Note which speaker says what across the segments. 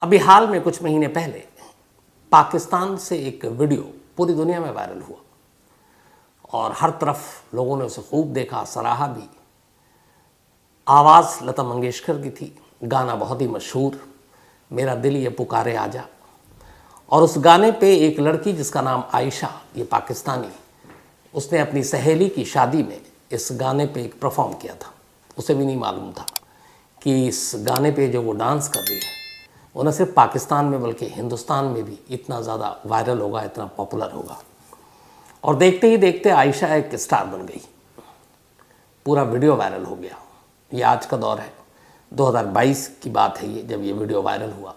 Speaker 1: अभी हाल में कुछ महीने पहले पाकिस्तान से एक वीडियो पूरी दुनिया में वायरल हुआ और हर तरफ लोगों ने उसे खूब देखा, सराहा भी। आवाज़ लता मंगेशकर की थी, गाना बहुत ही मशहूर, मेरा दिल ये पुकारे आजा। और उस गाने पे एक लड़की जिसका नाम आयशा, ये पाकिस्तानी, उसने अपनी सहेली की शादी में इस गाने पे एक परफॉर्म किया था। उसे भी नहीं मालूम था कि इस गाने पे जो वो डांस कर रही है वो न सिर्फ पाकिस्तान में बल्कि हिंदुस्तान में भी इतना ज़्यादा वायरल होगा, इतना पॉपुलर होगा। और देखते ही देखते आयशा एक स्टार बन गई, पूरा वीडियो वायरल हो गया। ये आज का दौर है, 2022 की बात है ये, जब ये वीडियो वायरल हुआ।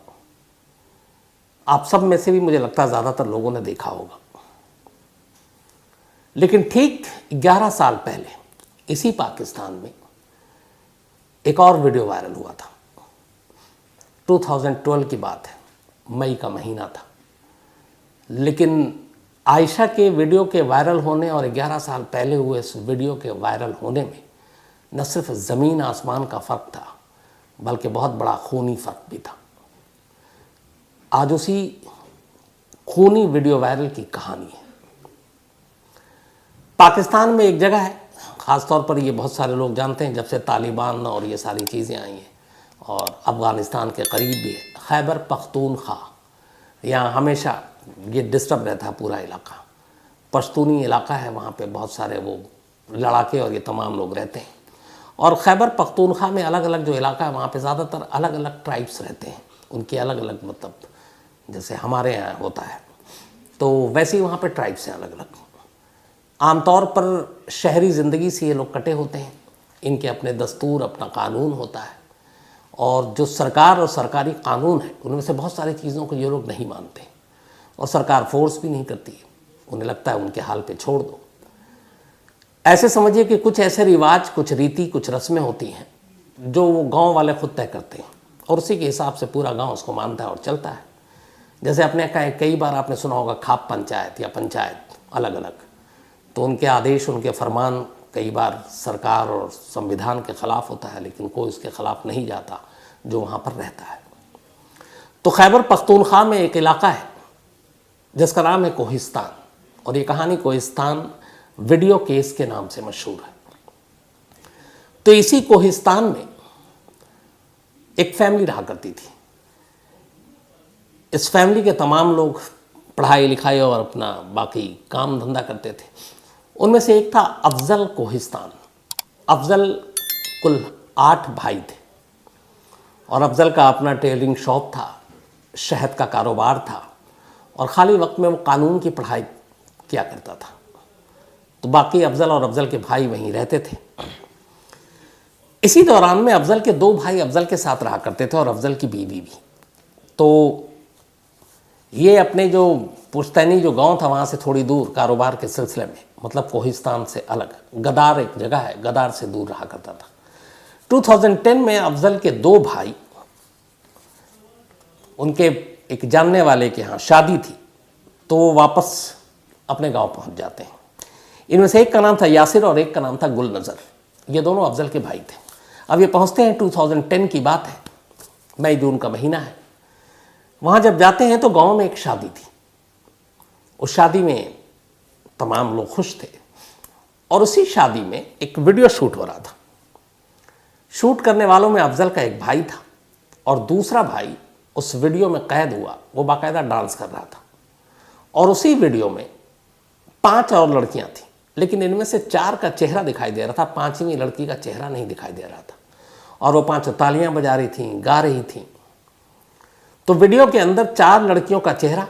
Speaker 1: आप सब में से भी मुझे लगता है ज़्यादातर लोगों ने देखा होगा। लेकिन ठीक 11 साल पहले इसी पाकिस्तान में एक और वीडियो वायरल हुआ था। 2012 की बात है, मई का महीना था। लेकिन आयशा के वीडियो के वायरल होने और 11 साल पहले हुए इस वीडियो के वायरल होने में न सिर्फ ज़मीन आसमान का फ़र्क था बल्कि बहुत बड़ा खूनी फ़र्क भी था। आज उसी खूनी वीडियो वायरल की कहानी है। पाकिस्तान में एक जगह है, ख़ास तौर पर ये बहुत सारे लोग जानते हैं, जब से तालिबान और ये सारी चीज़ें आई हैं और अफ़गानिस्तान के करीब भी है, खैबर पख्तूनख्वा। यहाँ हमेशा ये डिस्टर्ब रहता है पूरा इलाका, पश्तूनी इलाका है, वहाँ पे बहुत सारे वो लड़ाके और ये तमाम लोग रहते हैं। और खैबर पख्तूनख्वा में अलग अलग जो इलाका है वहाँ पे ज़्यादातर अलग अलग ट्राइब्स रहते हैं, उनके अलग अलग, मतलब जैसे हमारे यहाँ होता है तो वैसे ही वहाँ पे ट्राइब्स हैं अलग अलग। आमतौर पर शहरी ज़िंदगी से ये लोग कटे होते हैं, इनके अपने दस्तूर, अपना कानून होता है और जो सरकार और सरकारी कानून है उनमें से बहुत सारी चीज़ों को ये लोग नहीं मानते और सरकार फोर्स भी नहीं करती है, उन्हें लगता है उनके हाल पे छोड़ दो। ऐसे समझिए कि कुछ ऐसे रिवाज, कुछ रीति, कुछ रस्में होती हैं जो वो गांव वाले खुद तय करते हैं और उसी के हिसाब से पूरा गांव उसको मानता है और चलता है। जैसे अपने कई बार आपने सुना होगा खाप पंचायत या पंचायत अलग अलग, तो उनके आदेश, उनके फरमान कई बार सरकार और संविधान के ख़िलाफ़ होता है, लेकिन कोई उसके ख़िलाफ़ नहीं जाता जो वहाँ पर रहता है। तो खैबर पख्तूनख्वा में एक इलाका है जिसका नाम है कोहिस्तान, और ये कहानी कोहिस्तान वीडियो केस के नाम से मशहूर है। तो इसी कोहिस्तान में एक फैमिली रहा करती थी। इस फैमिली के तमाम लोग पढ़ाई लिखाई और अपना बाकी काम धंधा करते थे। उनमें से एक था अफजल कोहिस्तान। अफजल कुल 8 भाई थे और अफजल का अपना टेलरिंग शॉप था, शहद का कारोबार था और ख़ाली वक्त में वो कानून की पढ़ाई किया करता था। तो बाकी अफजल और अफजल के भाई वहीं रहते थे। इसी दौरान में अफजल के 2 भाई अफजल के साथ रहा करते थे और अफजल की बीवी भी। तो ये अपने जो पुश्तैनी जो गांव था वहाँ से थोड़ी दूर कारोबार के सिलसिले में, मतलब कोहिस्तान से अलग, गदार एक जगह है, गदार से दूर रहा करता था। 2010 में अफजल के 2 भाई, उनके एक जानने वाले के यहाँ शादी थी तो वो वापस अपने गांव पहुंच जाते हैं। इनमें से एक का नाम था यासिर और एक का नाम था गुल नज़र। ये दोनों अफजल के भाई थे। अब ये पहुंचते हैं, 2010 की बात है, मई जून का महीना है। वहाँ जब जाते हैं तो गांव में एक शादी थी। उस शादी में तमाम लोग खुश थे और उसी शादी में एक वीडियो शूट हो रहा था। शूट करने वालों में अफजल का एक भाई था और दूसरा भाई उस वीडियो में कैद हुआ, वो बाकायदा डांस कर रहा था। और उसी वीडियो में 5 और लड़कियां थीं, लेकिन इनमें से 4 का चेहरा दिखाई दे रहा था, 5वीं लड़की का चेहरा नहीं दिखाई दे रहा था। और वो 5 तालियां बजा रही थीं, गा रही थीं। तो वीडियो के अंदर 4 लड़कियों का चेहरा,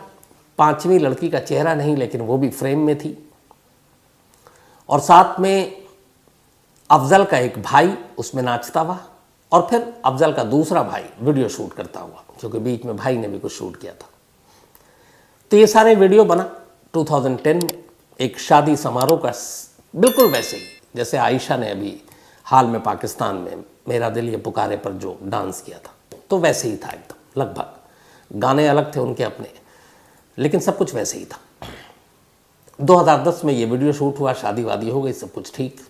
Speaker 1: 5वीं लड़की का चेहरा नहीं, लेकिन वो भी फ्रेम में थी। और साथ में अफजल का एक भाई उसमें नाचता हुआ और फिर अफजल का दूसरा भाई वीडियो शूट करता हुआ, क्योंकि बीच में भाई ने भी कुछ शूट किया था। तो ये सारे वीडियो बना 2010 में एक शादी समारोह का, बिल्कुल वैसे ही जैसे आयशा ने अभी हाल में पाकिस्तान में मेरा दिल ये पुकारे पर जो डांस किया था, तो वैसे ही था एकदम लगभग। गाने अलग थे उनके अपने, लेकिन सब कुछ वैसे ही था। 2010 में ये वीडियो शूट हुआ, शादी वादी हो गई, सब कुछ ठीक।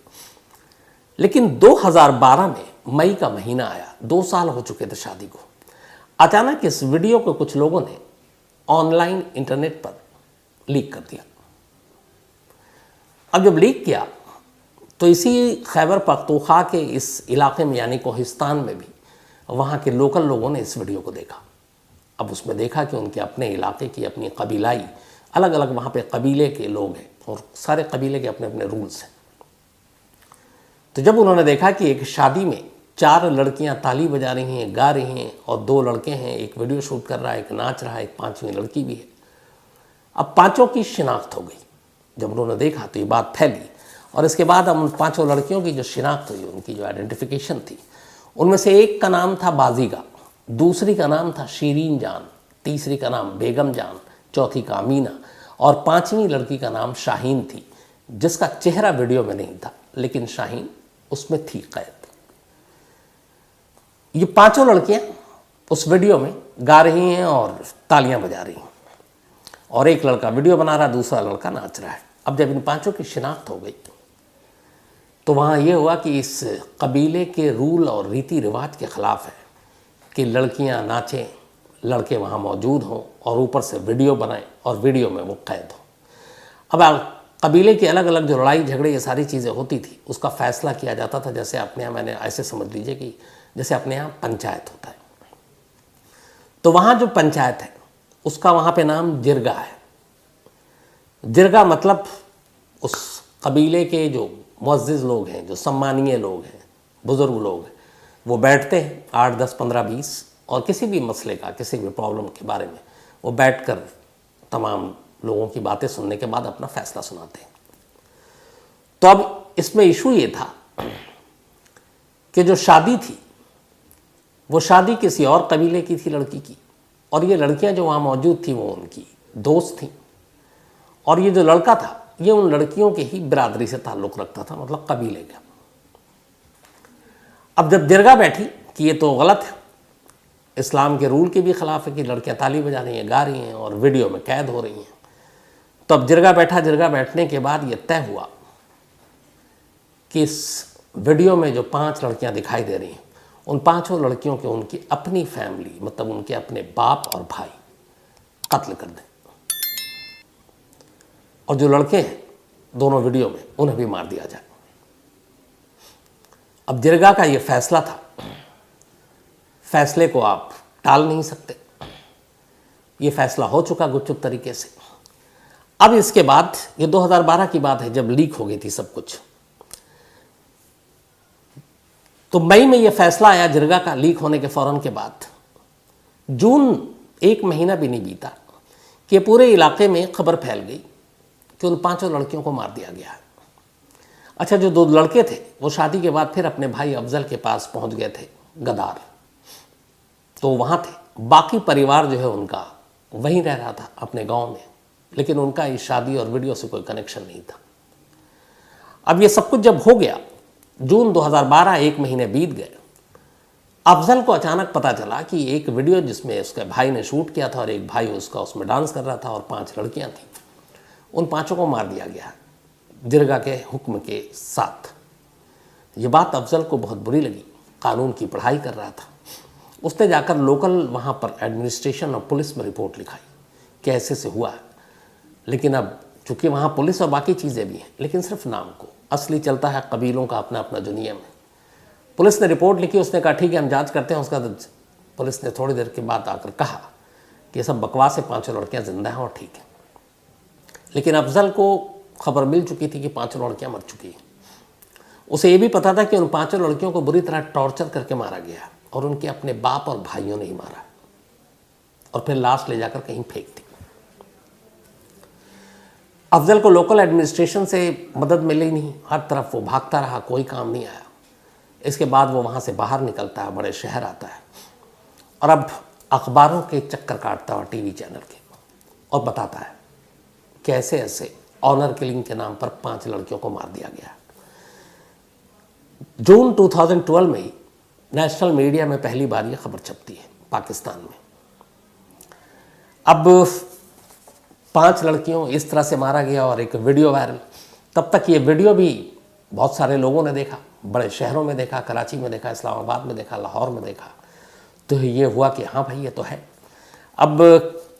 Speaker 1: लेकिन 2012 में मई का महीना आया, 2 साल हो चुके थे शादी को। अचानक इस वीडियो को कुछ लोगों ने ऑनलाइन इंटरनेट पर लीक कर दिया। अब जब लीक किया तो इसी खैबर पख्तूनख्वा के इस इलाके में यानी कोहिस्तान में भी वहाँ के लोकल लोगों ने इस वीडियो को देखा। अब उसमें देखा कि उनके अपने इलाके की अपनी कबीलाई अलग अलग वहाँ पे कबीले के लोग हैं और सारे कबीले के अपने अपने रूल्स हैं। तो जब उन्होंने देखा कि एक शादी में 4 लड़कियाँ ताली बजा रही हैं, गा रही हैं और 2 लड़के हैं, एक वीडियो शूट कर रहा है, एक नाच रहा है, एक 5वीं लड़की भी है। अब 5 की शिनाख्त हो गई। जब उन्होंने देखा तो ये बात फैली और इसके बाद अब उन 5 लड़कियों की जो शिनाख्त हुई, उनकी जो आइडेंटिफिकेशन थी, उनमें से एक का नाम था बाजीगा, दूसरी का नाम था शीरीन जान, तीसरी का नाम बेगम जान, चौथी का अमीना और 5वीं लड़की का नाम शाहीन थी, जिसका चेहरा वीडियो में नहीं था लेकिन शाहीन उसमें थी कैद। ये 5 लड़कियां उस वीडियो में गा रही हैं और तालियां बजा रही हैं और एक लड़का वीडियो बना रहा, दूसरा लड़का नाच रहा है। अब जब इन 5 की शिनाख्त हो गई तो वहाँ ये हुआ कि इस कबीले के रूल और रीति रिवाज के ख़िलाफ़ है कि लड़कियाँ नाचें, लड़के वहाँ मौजूद हों और ऊपर से वीडियो बनाएं और वीडियो में वो कैद हो। अब कबीले की अलग अलग जो लड़ाई झगड़े ये सारी चीज़ें होती थी, उसका फ़ैसला किया जाता था जैसे अपने यहाँ, मैंने ऐसे समझ लीजिए कि जैसे अपने यहाँ पंचायत होता है। तो वहाँ जो पंचायत है उसका वहाँ पे नाम जिरगा है। जिरगा मतलब उस कबीले के जो मुअज़्ज़िज़ लोग हैं, जो सम्मानीय लोग हैं, बुज़ुर्ग लोग हैं, वो बैठते हैं 8, 10, 15, 20 और किसी भी मसले का, किसी भी प्रॉब्लम के बारे में वो बैठकर तमाम लोगों की बातें सुनने के बाद अपना फ़ैसला सुनाते हैं। तो अब इसमें इशू ये था कि जो शादी थी वो शादी किसी और कबीले की थी लड़की की, और ये लड़कियां जो वहाँ मौजूद थी वो उनकी दोस्त थीं, और ये जो लड़का था ये उन लड़कियों के ही बिरादरी से ताल्लुक़ रखता था, मतलब कबीले का। अब जब जिरगा बैठी कि ये तो गलत है, इस्लाम के रूल के भी ख़िलाफ़ है कि लड़कियां ताली बजा रही हैं, गा रही हैं और वीडियो में कैद हो रही हैं, तो अब जिरगा बैठा। जिरगा बैठने के बाद ये तय हुआ कि इस वीडियो में जो 5 लड़कियां दिखाई दे रही हैं उन 5 लड़कियों के उनकी अपनी फैमिली, मतलब उनके अपने बाप और भाई कत्ल कर दें, और जो लड़के हैं दोनों वीडियो में उन्हें भी मार दिया जाए। अब जिरगा का ये फैसला था, फैसले को आप टाल नहीं सकते, ये फैसला हो चुका गुपचुप तरीके से। अब इसके बाद ये 2012 की बात है जब लीक हो गई थी सब कुछ, तो मई में ये फैसला आया जिरगा का लीक होने के फ़ौरन के बाद। जून 1 महीना भी नहीं बीता कि पूरे इलाके में खबर फैल गई कि उन 5 लड़कियों को मार दिया गया है। अच्छा, जो 2 लड़के थे वो शादी के बाद फिर अपने भाई अफजल के पास पहुंच गए थे गदार, तो वहाँ थे। बाकी परिवार जो है उनका वहीं रह रहा था अपने गांव में, लेकिन उनका इस शादी और वीडियो से कोई कनेक्शन नहीं था। अब ये सब कुछ जब हो गया, जून 2012, 1 महीने बीत गए, अफजल को अचानक पता चला कि एक वीडियो जिसमें उसके भाई ने शूट किया था और एक भाई उसका उसमें डांस कर रहा था और 5 लड़कियां थीं, उन 5 को मार दिया गया जिरगा के हुक्म के साथ। ये बात अफजल को बहुत बुरी लगी। कानून की पढ़ाई कर रहा था, उसने जाकर लोकल वहाँ पर एडमिनिस्ट्रेशन और पुलिस में रिपोर्ट लिखाई कि ऐसे से हुआ है। लेकिन अब चूँकि वहाँ पुलिस और बाकी चीज़ें भी हैं, लेकिन सिर्फ नाम को, असली चलता है कबीलों का अपना अपना जो नियम है। पुलिस ने रिपोर्ट लिखी, उसने कहा ठीक है हम जांच करते हैं। उसका पुलिस ने थोड़ी देर के बाद आकर कहा कि ये सब बकवास है, 5 लड़कियां जिंदा हैं और ठीक है। लेकिन अफजल को खबर मिल चुकी थी कि 5 लड़कियां मर चुकी हैं। उसे ये भी पता था कि उन 5 लड़कियों को बुरी तरह टॉर्चर करके मारा गया और उनके अपने बाप और भाइयों ने ही मारा और फिर लाश ले जाकर कहीं फेंक दी। अफजल को लोकल एडमिनिस्ट्रेशन से मदद मिली नहीं, हर तरफ वो भागता रहा, कोई काम नहीं आया। इसके बाद वो वहाँ से बाहर निकलता है, बड़े शहर आता है और अब अखबारों के चक्कर काटता है, टीवी चैनल के, और बताता है कि ऐसे ऐसे ऑनर किलिंग के नाम पर 5 लड़कियों को मार दिया गया। जून 2012 में ही नेशनल मीडिया में पहली बार ये खबर छपती है पाकिस्तान में। अब 5 लड़कियों इस तरह से मारा गया और एक वीडियो वायरल। तब तक ये वीडियो भी बहुत सारे लोगों ने देखा, बड़े शहरों में देखा, कराची में देखा, इस्लामाबाद में देखा, लाहौर में देखा। तो ये हुआ कि हाँ भाई ये तो है। अब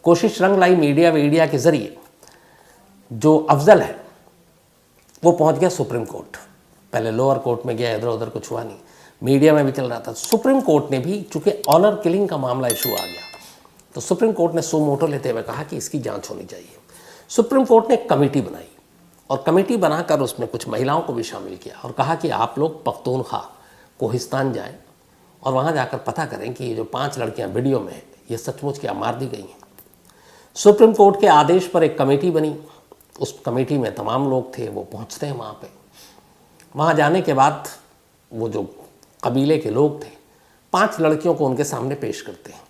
Speaker 1: कोशिश रंग लाई मीडिया के ज़रिए जो अफजल है वो पहुंच गया सुप्रीम कोर्ट। पहले लोअर कोर्ट में गया, इधर उधर कुछ हुआ नहीं, मीडिया में भी चल रहा था। सुप्रीम कोर्ट ने भी, चूंकि ऑनर किलिंग का मामला इशू आ गया, तो सुप्रीम कोर्ट ने सो मोटो लेते हुए कहा कि इसकी जांच होनी चाहिए। सुप्रीम कोर्ट ने एक कमेटी बनाई और कमेटी बनाकर उसमें कुछ महिलाओं को भी शामिल किया और कहा कि आप लोग पख्तूनख्वा कोहिस्तान जाएं और वहाँ जाकर पता करें कि ये जो 5 लड़कियाँ वीडियो में हैं ये सचमुच क्या मार दी गई हैं। सुप्रीम कोर्ट के आदेश पर एक कमेटी बनी, उस कमेटी में तमाम लोग थे, वो पहुँचते हैं वहाँ पे। वहाँ जाने के बाद वो जो कबीले के लोग थे 5 लड़कियों को उनके सामने पेश करते हैं।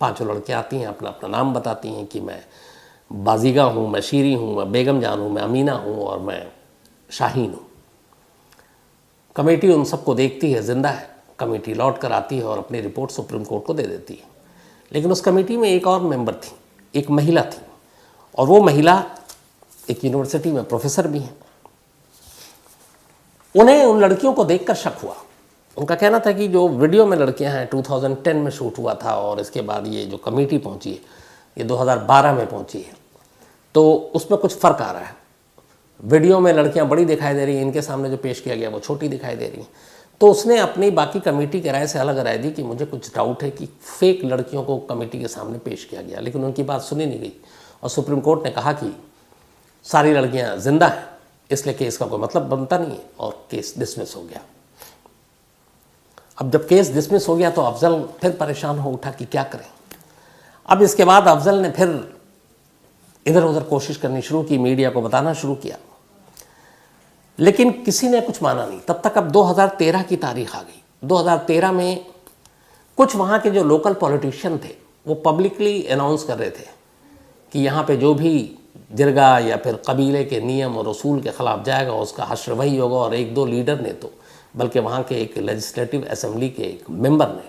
Speaker 1: 5 लड़कियाँ आती हैं, अपना अपना नाम बताती हैं कि मैं बाजीगा हूँ, मैं शीरी हूँ, मैं बेगम जान हूँ, मैं अमीना हूँ और मैं शाहीन हूँ। कमेटी उन सबको देखती है, जिंदा है। कमेटी लौट कर आती है और अपनी रिपोर्ट सुप्रीम कोर्ट को दे देती है। लेकिन उस कमेटी में एक और मेंबर थी, एक महिला थी, और वो महिला एक यूनिवर्सिटी में प्रोफेसर भी हैं। उन्हें उन लड़कियों को देखकर शक हुआ। उनका कहना था कि जो वीडियो में लड़कियां हैं 2010 में शूट हुआ था और इसके बाद ये जो कमेटी पहुंची है ये 2012 में पहुंची है, तो उसमें कुछ फ़र्क आ रहा है। वीडियो में लड़कियां बड़ी दिखाई दे रही हैं, इनके सामने जो पेश किया गया वो छोटी दिखाई दे रही हैं। तो उसने अपनी बाकी कमेटी के राय से अलग राय दी कि मुझे कुछ डाउट है कि फेक लड़कियों को कमेटी के सामने पेश किया गया, लेकिन उनकी बात सुनी नहीं गई और सुप्रीम कोर्ट ने कहा कि सारी लड़कियां जिंदा हैं, इसलिए केस का कोई मतलब बनता नहीं है और केस डिसमिस हो गया। अब जब केस डिसमिस हो गया तो अफजल फिर परेशान हो उठा कि क्या करें। अब इसके बाद अफजल ने फिर इधर उधर कोशिश करनी शुरू की, मीडिया को बताना शुरू किया, लेकिन किसी ने कुछ माना नहीं। तब तक अब 2013 की तारीख आ गई। 2013 में कुछ वहाँ के जो लोकल पॉलिटिशियन थे वो पब्लिकली अनाउंस कर रहे थे कि यहाँ पे जो भी जिरगा या फिर कबीले के नियम और उसूल के ख़िलाफ़ जाएगा उसका हश्र वही होगा। और 1-2 लीडर ने तो, बल्कि वहाँ के एक लेजिस्लेटिव असेंबली के एक मेंबर ने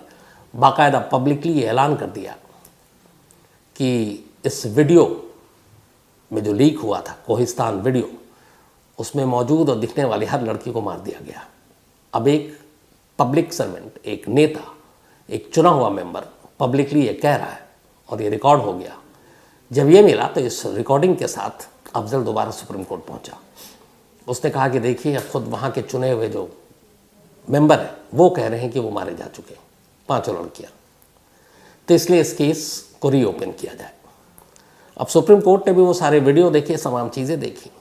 Speaker 1: बाकायदा पब्लिकली ये ऐलान कर दिया कि इस वीडियो में जो लीक हुआ था, कोहिस्तान वीडियो, उसमें मौजूद और दिखने वाली हर लड़की को मार दिया गया। अब एक पब्लिक सर्वेंट, एक नेता, एक चुना हुआ मेंबर पब्लिकली ये कह रहा है और ये रिकॉर्ड हो गया। जब ये मिला तो इस रिकॉर्डिंग के साथ अफजल दोबारा सुप्रीम कोर्ट पहुंचा। उसने कहा कि देखिए, खुद वहाँ के चुने हुए जो मेंबर हैं वो कह रहे हैं कि वो मारे जा चुके हैं, 5 लड़कियाँ, तो इसलिए इस केस को रीओपन किया जाए। अब सुप्रीम कोर्ट ने भी वो सारे वीडियो देखे, तमाम चीज़ें देखी,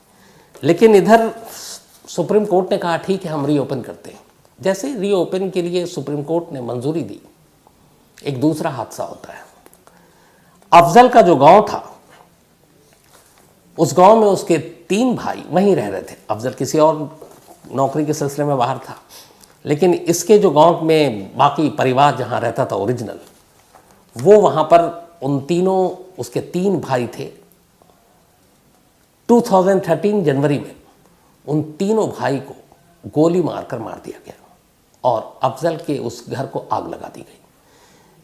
Speaker 1: लेकिन इधर सुप्रीम कोर्ट ने कहा ठीक है हम रीओपन करते हैं। जैसे रीओपन के लिए सुप्रीम कोर्ट ने मंजूरी दी, एक दूसरा हादसा होता है। अफजल का जो गांव था, उस गांव में उसके 3 भाई वहीं रह रहे थे। अफजल किसी और नौकरी के सिलसिले में बाहर था, लेकिन इसके जो गांव में बाकी परिवार जहां रहता था ओरिजिनल, वो वहां पर उन तीनों, उसके 3 भाई थे। 2013 जनवरी में उन तीनों भाई को गोली मारकर मार दिया गया और अफजल के उस घर को आग लगा दी गई।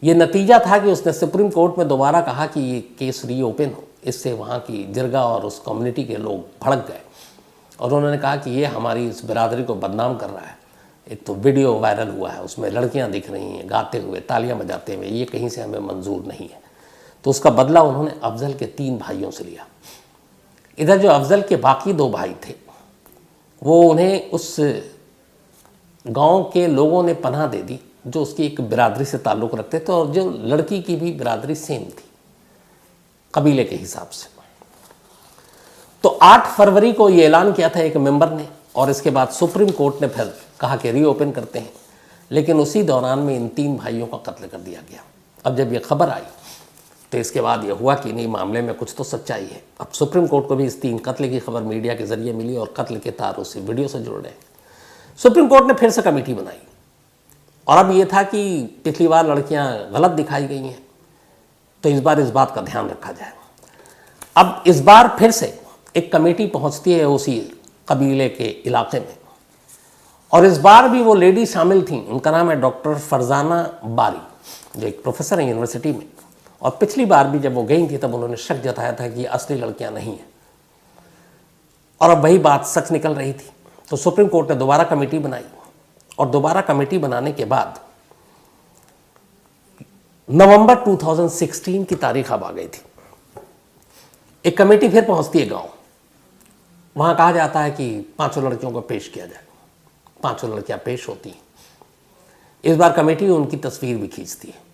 Speaker 1: ये नतीजा था कि उसने सुप्रीम कोर्ट में दोबारा कहा कि ये केस रीओपन हो। इससे वहाँ की जिरगा और उस कम्युनिटी के लोग भड़क गए और उन्होंने कहा कि ये हमारी इस बिरादरी को बदनाम कर रहा है। एक तो वीडियो वायरल हुआ है, उसमें लड़कियाँ दिख रही हैं गाते हुए, तालियाँ बजाते हुए, ये कहीं से हमें मंजूर नहीं है। तो उसका बदला उन्होंने अफजल के 3 भाइयों से लिया। इधर जो अफजल के बाकी 2 भाई थे, वो उन्हें उस गांव के लोगों ने पनाह दे दी जो उसकी एक बिरादरी से ताल्लुक़ रखते थे और जो लड़की की भी बिरादरी सेम थी कबीले के हिसाब से। तो 8 फरवरी को ये ऐलान किया था एक मेंबर ने और इसके बाद सुप्रीम कोर्ट ने फिर कहा कि रीओपन करते हैं, लेकिन उसी दौरान में इन 3 भाइयों का कत्ल कर दिया गया। अब जब ये खबर आई तो इसके बाद ये हुआ कि नहीं, मामले में कुछ तो सच्चाई है। अब सुप्रीम कोर्ट को भी इस 3 कत्ल की खबर मीडिया के जरिए मिली और कत्ल के तार उसी वीडियो से जुड़ रहे हैं। सुप्रीम कोर्ट ने फिर से कमेटी बनाई और अब ये था कि पिछली बार लड़कियां गलत दिखाई गई हैं, तो इस बार इस बात का ध्यान रखा जाए। अब इस बार फिर से एक कमेटी पहुंचती है उसी कबीले के इलाके में और इस बार भी वो लेडी शामिल थी। उनका नाम है डॉक्टर फरजाना बारी, जो एक प्रोफेसर हैं यूनिवर्सिटी में। और पिछली बार भी जब वो गई थी तब उन्होंने शक जताया था कि ये असली लड़कियां नहीं हैं और अब वही बात सच निकल रही थी। तो सुप्रीम कोर्ट ने दोबारा कमेटी बनाई और दोबारा कमेटी बनाने के बाद नवंबर 2016 की तारीख अब आ गई थी। एक कमेटी फिर पहुंचती है गांव। वहां कहा जाता है कि 5 लड़कियों को पेश किया जाए। 5 लड़कियां पेश होती हैं। इस बार कमेटी उनकी तस्वीर भी खींचती है।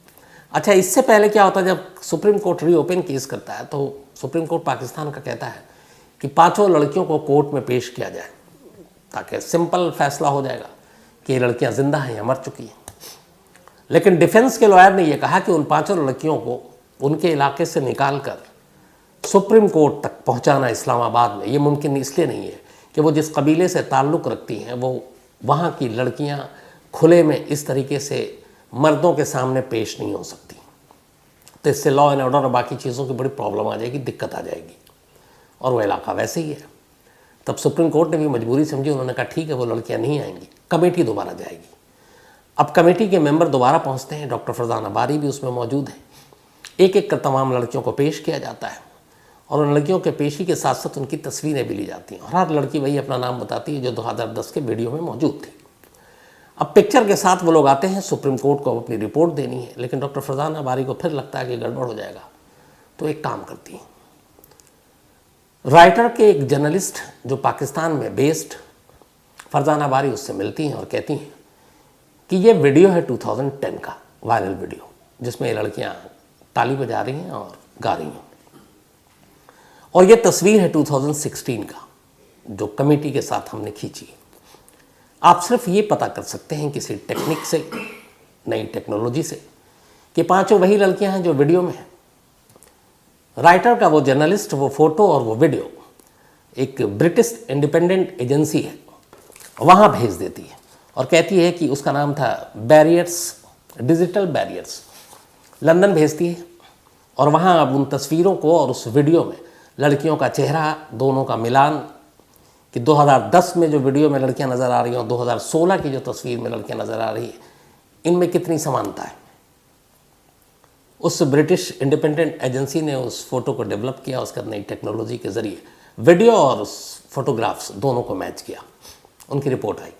Speaker 1: अच्छा, इससे पहले क्या होता है, जब सुप्रीम कोर्ट रीओपन केस करता है तो सुप्रीम कोर्ट पाकिस्तान का कहता है कि 5 लड़कियों को कोर्ट में पेश किया जाए, ताकि सिंपल फैसला हो जाएगा कि ये लड़कियां जिंदा हैं या मर चुकी हैं। लेकिन डिफेंस के लॉयर ने यह कहा कि उन 5 लड़कियों को उनके इलाके से निकालकर सुप्रीम कोर्ट तक पहुंचाना इस्लामाबाद में ये मुमकिन इसलिए नहीं है कि वो जिस कबीले से ताल्लुक़ रखती हैं वो वहाँ की लड़कियाँ खुले में इस तरीके से मर्दों के सामने पेश नहीं हो सकती। तो इससे लॉ एंड ऑर्डर और बाकी चीज़ों की बड़ी प्रॉब्लम आ जाएगी, दिक्कत आ जाएगी। और वो इलाका वैसे ही है। तब सुप्रीम कोर्ट ने भी मजबूरी समझी। उन्होंने कहा ठीक है, वो लड़कियाँ नहीं आएंगी, कमेटी दोबारा जाएगी। अब कमेटी के मेंबर दोबारा पहुँचते हैं। डॉक्टर फरजाना बारी भी उसमें मौजूद हैं। एक एक कर तमाम लड़कियों को पेश किया जाता है और उन लड़कियों के पेशी के साथ साथ उनकी तस्वीरें भी ली जाती हैं। और हर लड़की वही अपना नाम बताती है जो 2010 के वीडियो में मौजूद थी। अब पिक्चर के साथ वो लोग आते हैं, सुप्रीम कोर्ट को अपनी रिपोर्ट देनी है। लेकिन डॉक्टर फरजाना बारी को फिर लगता है कि गड़बड़ हो जाएगा, तो एक काम करती हैं। राइटर के एक जर्नलिस्ट जो पाकिस्तान में बेस्ड, फरजाना बारी उससे मिलती हैं और कहती हैं कि ये वीडियो है 2010 का वायरल वीडियो, जिसमें ये लड़कियाँ ताली बजा रही हैं और गा रही हैं। और ये तस्वीर है 2016 का, जो कमेटी के साथ हमने खींची। आप सिर्फ ये पता कर सकते हैं किसी टेक्निक से, नई टेक्नोलॉजी से, कि 5 वही लड़कियां हैं जो वीडियो में हैं। राइटर का वो जर्नलिस्ट वो फोटो और वो वीडियो एक ब्रिटिश इंडिपेंडेंट एजेंसी है, वहाँ भेज देती है और कहती है कि उसका नाम था बैरियर्स, डिजिटल बैरियर्स, लंदन भेजती है। और वहाँ अब उन तस्वीरों को और उस वीडियो में लड़कियों का चेहरा, दोनों का मिलान, कि 2010 में जो वीडियो में लड़कियां नज़र आ रही हैं और 2016 की जो तस्वीर में लड़कियां नज़र आ रही हैं, इनमें कितनी समानता है। उस ब्रिटिश इंडिपेंडेंट एजेंसी ने उस फोटो को डेवलप किया, उसका नई टेक्नोलॉजी के ज़रिए वीडियो और उस फोटोग्राफ्स दोनों को मैच किया। उनकी रिपोर्ट आई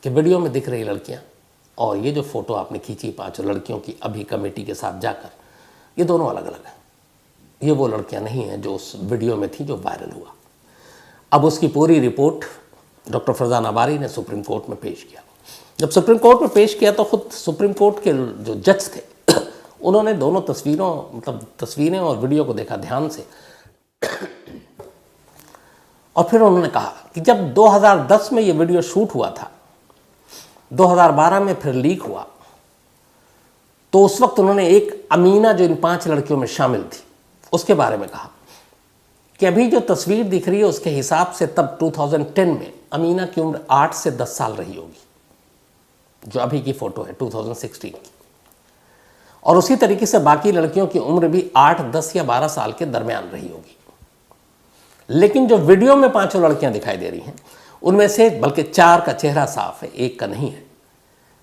Speaker 1: कि वीडियो में दिख रही लड़कियाँ और ये जो फ़ोटो आपने खींची 5 लड़कियों की अभी कमेटी के साथ जाकर, ये दोनों अलग अलग हैं। ये वो लड़कियां नहीं हैं जो उस वीडियो में थी जो वायरल हुआ। अब उसकी पूरी रिपोर्ट डॉक्टर फरजाना बारी ने सुप्रीम कोर्ट में पेश किया। जब सुप्रीम कोर्ट में पेश किया तो खुद सुप्रीम कोर्ट के जो जज थे उन्होंने दोनों तस्वीरें और वीडियो को देखा ध्यान से और फिर उन्होंने कहा कि जब 2010 में ये वीडियो शूट हुआ था, 2012 में फिर लीक हुआ, तो उस वक्त उन्होंने एक अमीना जो इन 5 लड़कियों में शामिल थी उसके बारे में कहा कि अभी जो तस्वीर दिख रही है उसके हिसाब से तब 2010 में अमीना की उम्र 8 से 10 साल रही होगी, जो अभी की फ़ोटो है 2016 की। और उसी तरीके से बाकी लड़कियों की उम्र भी 8, 10 या 12 साल के दरमियान रही होगी। लेकिन जो वीडियो में 5 लड़कियां दिखाई दे रही हैं उनमें से बल्कि 4 का चेहरा साफ है, 1 का नहीं है।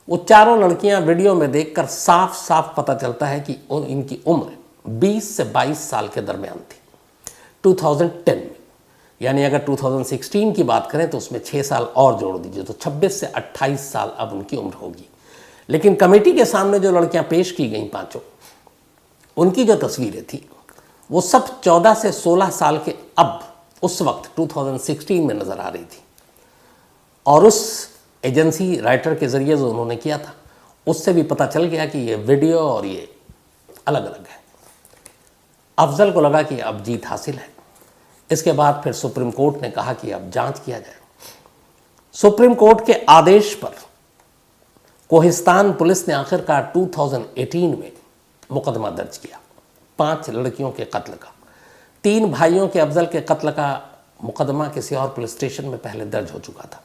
Speaker 1: वो चारों लड़कियां वीडियो में देखकर साफ साफ पता चलता है कि इनकी उम्र 20 से 22 साल के दरमियान थी 2010 में। यानी अगर 2016 की बात करें तो उसमें 6 साल और जोड़ दीजिए तो 26 से 28 साल अब उनकी उम्र होगी। लेकिन कमेटी के सामने जो लड़कियां पेश की गई 5, उनकी जो तस्वीरें थी वो सब 14 से 16 साल के अब उस वक्त 2016 में नज़र आ रही थी। और उस एजेंसी राइटर के ज़रिए जो उन्होंने किया था उससे भी पता चल गया कि ये वीडियो और ये अलग अलग है। अफजल को लगा कि अब जीत हासिल है। इसके बाद फिर सुप्रीम कोर्ट ने कहा कि अब जांच किया जाए। सुप्रीम कोर्ट के आदेश पर कोहिस्तान पुलिस ने आखिरकार 2018 में मुकदमा दर्ज किया 5 लड़कियों के कत्ल का। 3 भाइयों के अफजल के कत्ल का मुकदमा किसी और पुलिस स्टेशन में पहले दर्ज हो चुका था।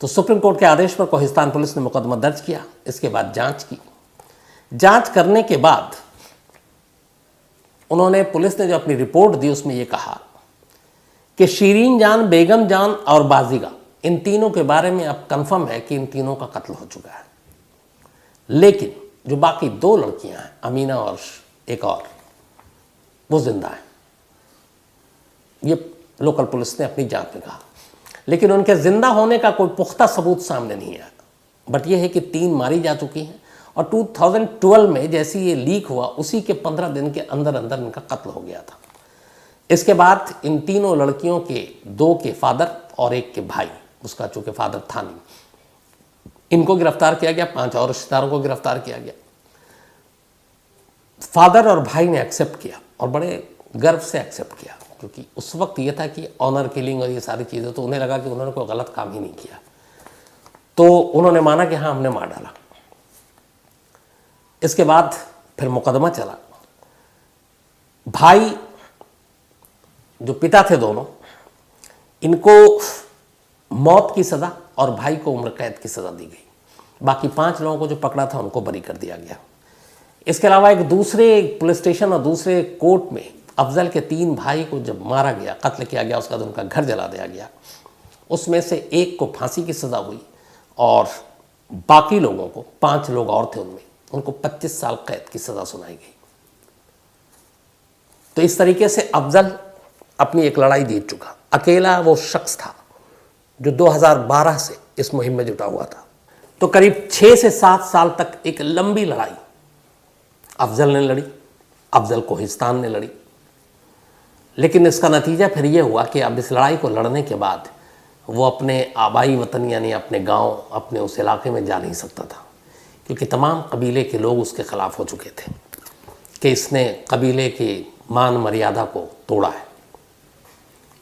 Speaker 1: तो सुप्रीम कोर्ट के आदेश पर कोहिस्तान पुलिस ने मुकदमा दर्ज किया। इसके बाद जांच की। जांच करने के बाद उन्होंने, पुलिस ने जो अपनी रिपोर्ट दी उसमें यह कहा कि शीरीन जान, बेगम जान और बाजिगा, इन तीनों के बारे में अब कंफर्म है कि इन तीनों का कत्ल हो चुका है। लेकिन जो बाकी 2 लड़कियां हैं, अमीना और एक और, वो जिंदा हैं। ये लोकल पुलिस ने अपनी जांच में कहा। लेकिन उनके जिंदा होने का कोई पुख्ता सबूत सामने नहीं आया। बट यह है कि 3 मारी जा चुकी हैं और 2012 में जैसे ये लीक हुआ उसी के 15 दिन के अंदर अंदर इनका कत्ल हो गया था। इसके बाद इन तीनों लड़कियों के 2 के फादर और 1 के भाई, उसका चूँकि फादर था नहीं, इनको गिरफ्तार किया गया। 5 और रिश्तेदारों को गिरफ्तार किया गया। फादर और भाई ने एक्सेप्ट किया और बड़े गर्व से एक्सेप्ट किया, क्योंकि उस वक्त ये था कि ऑनर किलिंग और ये सारी चीज़ें, तो उन्हें लगा कि उन्होंने कोई गलत काम ही नहीं किया। तो उन्होंने माना कि हाँ हमने मार डाला। इसके बाद फिर मुकदमा चला। भाई जो पिता थे दोनों, इनको मौत की सज़ा और भाई को उम्र कैद की सज़ा दी गई। बाकी 5 लोगों को जो पकड़ा था उनको बरी कर दिया गया। इसके अलावा एक दूसरे पुलिस स्टेशन और दूसरे कोर्ट में अफजल के 3 भाई को जब मारा गया, कत्ल किया गया, उसका तो उनका घर जला दिया गया। उसमें से 1 को फांसी की सज़ा हुई और बाकी लोगों को, 5 लोग और थे उनमें, उनको 25 साल कैद की सज़ा सुनाई गई। तो इस तरीके से अफजल अपनी एक लड़ाई जीत चुका। अकेला वो शख्स था जो 2012 से इस मुहिम में जुटा हुआ था। तो करीब 6 से 7 साल तक एक लंबी लड़ाई अफजल ने लड़ी, अफजल कोहिस्तान ने लड़ी। लेकिन इसका नतीजा फिर ये हुआ कि अब इस लड़ाई को लड़ने के बाद वो अपने आबाई वतन यानी अपने गांव, अपने उस इलाके में जा नहीं सकता था, क्योंकि तमाम कबीले के लोग उसके ख़िलाफ़ हो चुके थे कि इसने कबीले की मान मर्यादा को तोड़ा है।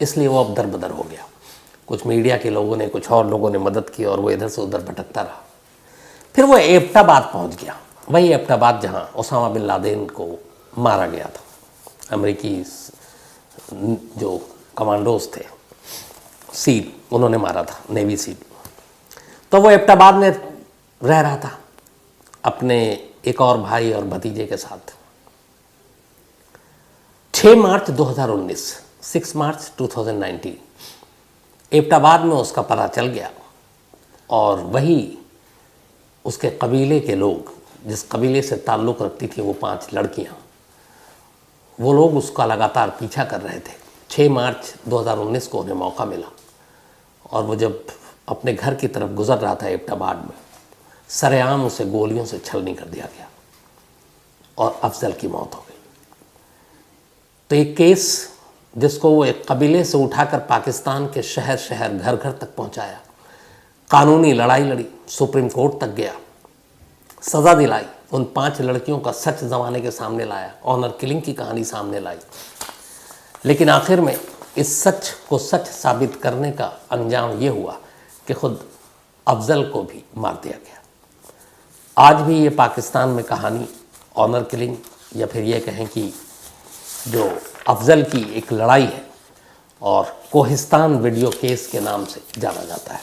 Speaker 1: इसलिए वो अब दरबदर हो गया। कुछ मीडिया के लोगों ने, कुछ और लोगों ने मदद की और वो इधर से उधर भटकता रहा। फिर वो एबटाबाद पहुंच गया, वही एबटाबाद जहां ओसामा बिन लादेन को मारा गया था। अमेरिकी जो कमांडोज थे, सील, उन्होंने मारा था, नेवी सील। तो वो एबटाबाद में रह रहा था अपने एक और भाई और भतीजे के साथ। 6 मार्च 2019, 6 मार्च 2019 एबटाबाद में उसका पता चल गया और वही उसके कबीले के लोग, जिस कबीले से ताल्लुक़ रखती थी वो 5 लड़कियां, वो लोग उसका लगातार पीछा कर रहे थे। 6 मार्च 2019 को उन्हें मौका मिला और वो जब अपने घर की तरफ गुजर रहा था एबटाबाद में, सरेआम उसे गोलियों से छलनी कर दिया गया और अफजल की मौत हो गई। तो एक केस जिसको वो एक कबीले से उठाकर पाकिस्तान के शहर शहर, घर घर तक पहुंचाया, कानूनी लड़ाई लड़ी, सुप्रीम कोर्ट तक गया, सज़ा दिलाई, उन 5 लड़कियों का सच ज़माने के सामने लाया, ऑनर किलिंग की कहानी सामने लाई। लेकिन आखिर में इस सच को सच साबित करने का अंजाम ये हुआ कि खुद अफजल को भी मार दिया गया। आज भी ये पाकिस्तान में कहानी ऑनर किलिंग या फिर ये कहें कि जो अफजल की एक लड़ाई है और कोहिस्तान वीडियो केस के नाम से जाना जाता है।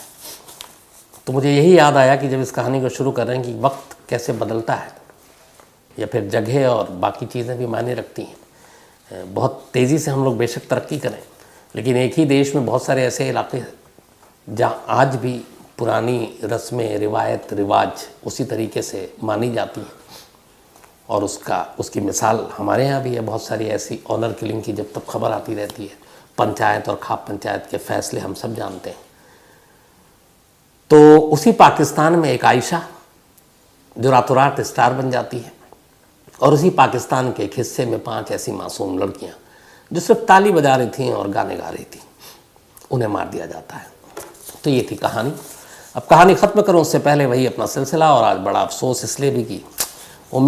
Speaker 1: तो मुझे यही याद आया कि जब इस कहानी को शुरू कर रहे हैं कि वक्त कैसे बदलता है या फिर जगह और बाकी चीज़ें भी मायने रखती हैं। बहुत तेज़ी से हम लोग बेशक तरक्की करें, लेकिन एक ही देश में बहुत सारे ऐसे इलाके हैं जहाँ आज भी पुरानी रस्में, रिवायत, रिवाज उसी तरीके से मानी जाती हैं। और उसकी मिसाल हमारे यहाँ भी है। बहुत सारी ऐसी ऑनर किलिंग की जब तक खबर आती रहती है, पंचायत और खाप पंचायत के फैसले हम सब जानते हैं। तो उसी पाकिस्तान में एक आयशा जो रातों रात स्टार बन जाती है, और उसी पाकिस्तान के एक हिस्से में 5 ऐसी मासूम लड़कियां जो सिर्फ ताली बजा रही थीं और गाने गा रही थीं, उन्हें मार दिया जाता है। तो ये थी कहानी। अब कहानी ख़त्म करूं उससे पहले वही अपना सिलसिला, और आज बड़ा अफसोस इसलिए भी कि उम्मीद